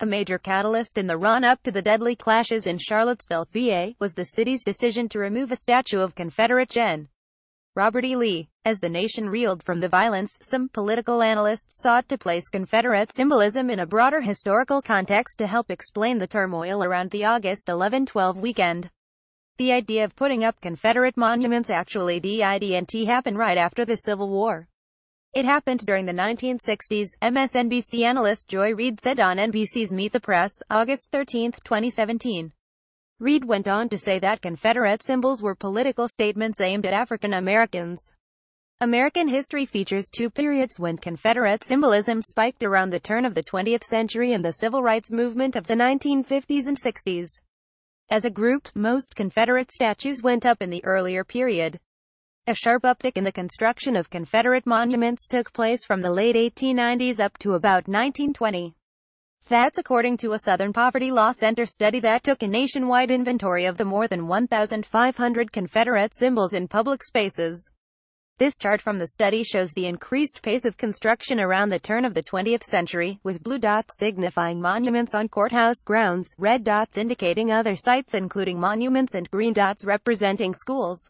A major catalyst in the run-up to the deadly clashes in Charlottesville, VA, was the city's decision to remove a statue of Confederate Gen. Robert E. Lee. As the nation reeled from the violence, some political analysts sought to place Confederate symbolism in a broader historical context to help explain the turmoil around the August 11-12 weekend. The idea of putting up Confederate monuments actually didn't happen right after the Civil War. It happened during the 1960s, MSNBC analyst Joy Reid said on NBC's Meet the Press, August 13, 2017. Reid went on to say that Confederate symbols were political statements aimed at African Americans. American history features two periods when Confederate symbolism spiked around the turn of the 20th century and the civil rights movement of the 1950s and 60s. As a group, most Confederate statues went up in the earlier period. A sharp uptick in the construction of Confederate monuments took place from the late 1890s up to about 1920. That's according to a Southern Poverty Law Center study that took a nationwide inventory of the more than 1,500 Confederate symbols in public spaces. This chart from the study shows the increased pace of construction around the turn of the 20th century, with blue dots signifying monuments on courthouse grounds, red dots indicating other sites including monuments, and green dots representing schools.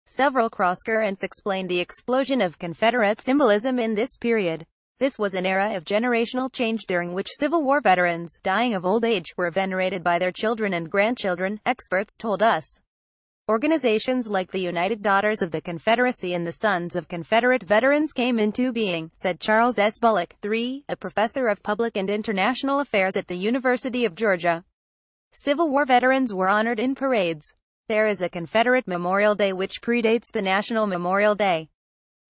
Several cross-currents explain the explosion of Confederate symbolism in this period. This was an era of generational change during which Civil War veterans, dying of old age, were venerated by their children and grandchildren, experts told us. Organizations like the United Daughters of the Confederacy and the Sons of Confederate Veterans came into being, said Charles S. Bullock, III, a professor of public and international affairs at the University of Georgia. Civil War veterans were honored in parades. There is a Confederate Memorial Day which predates the National Memorial Day.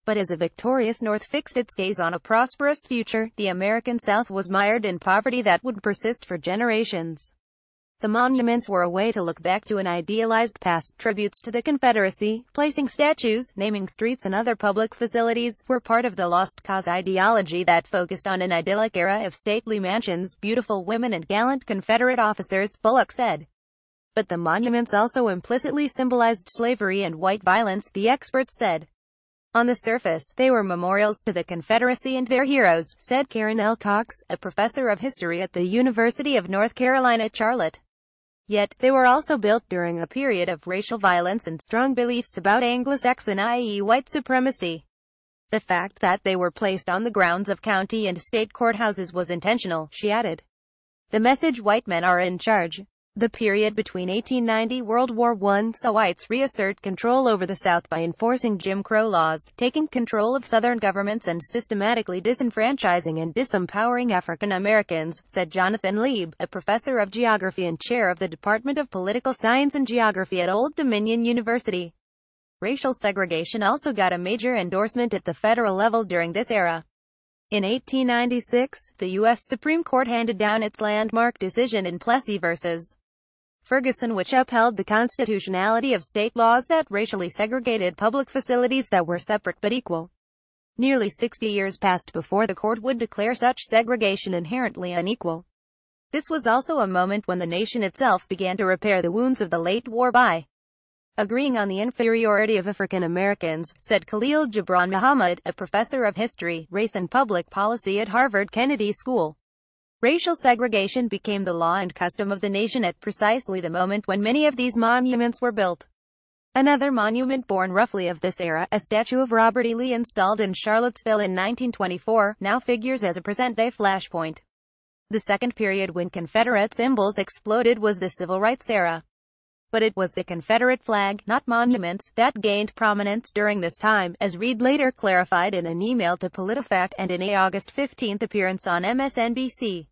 But as a victorious North fixed its gaze on a prosperous future, the American South was mired in poverty that would persist for generations. The monuments were a way to look back to an idealized past. Tributes to the Confederacy, placing statues, naming streets and other public facilities, were part of the lost cause ideology that focused on an idyllic era of stately mansions, beautiful women and gallant Confederate officers, Bullock said. But the monuments also implicitly symbolized slavery and white violence, the experts said. On the surface, they were memorials to the Confederacy and their heroes, said Karen L. Cox, a professor of history at the University of North Carolina at Charlotte. Yet, they were also built during a period of racial violence and strong beliefs about Anglo-Saxon, i.e. white supremacy. The fact that they were placed on the grounds of county and state courthouses was intentional, she added. The message white men are in charge. The period between 1890 World War I saw whites reassert control over the South by enforcing Jim Crow laws, taking control of Southern governments and systematically disenfranchising and disempowering African Americans, said Jonathan Lieb, a professor of geography and chair of the Department of Political Science and Geography at Old Dominion University. Racial segregation also got a major endorsement at the federal level during this era. In 1896, the U.S. Supreme Court handed down its landmark decision in Plessy v. Ferguson, which upheld the constitutionality of state laws that racially segregated public facilities that were separate but equal. Nearly 60 years passed before the court would declare such segregation inherently unequal. This was also a moment when the nation itself began to repair the wounds of the late war by agreeing on the inferiority of African Americans, said Khalil Gibran Muhammad, a professor of history, race and public policy at Harvard Kennedy School. Racial segregation became the law and custom of the nation at precisely the moment when many of these monuments were built. Another monument born roughly of this era, a statue of Robert E. Lee installed in Charlottesville in 1924, now figures as a present-day flashpoint. The second period when Confederate symbols exploded was the Civil Rights era. But it was the Confederate flag, not monuments, that gained prominence during this time, as Reid later clarified in an email to PolitiFact and in a August 15 appearance on MSNBC.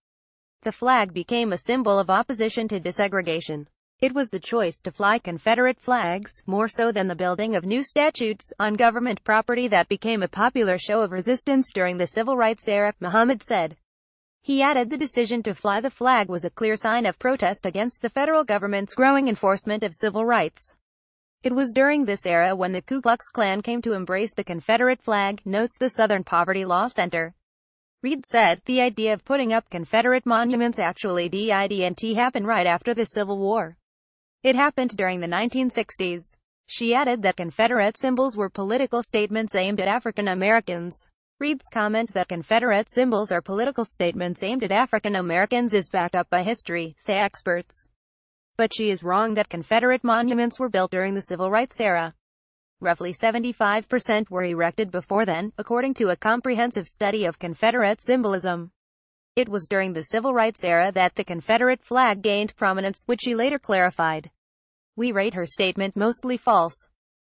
The flag became a symbol of opposition to desegregation. It was the choice to fly Confederate flags, more so than the building of new statues, on government property that became a popular show of resistance during the Civil Rights era, Muhammad said. He added the decision to fly the flag was a clear sign of protest against the federal government's growing enforcement of civil rights. It was during this era when the Ku Klux Klan came to embrace the Confederate flag, notes the Southern Poverty Law Center. Reid said, the idea of putting up Confederate monuments actually didn't happen right after the Civil War. It happened during the 1960s. She added that Confederate symbols were political statements aimed at African Americans. Reed's comment that Confederate symbols are political statements aimed at African Americans is backed up by history, say experts. But she is wrong that Confederate monuments were built during the Civil Rights era. Roughly 75% were erected before then, according to a comprehensive study of Confederate symbolism. It was during the Civil Rights era that the Confederate flag gained prominence, which she later clarified. We rate her statement mostly false.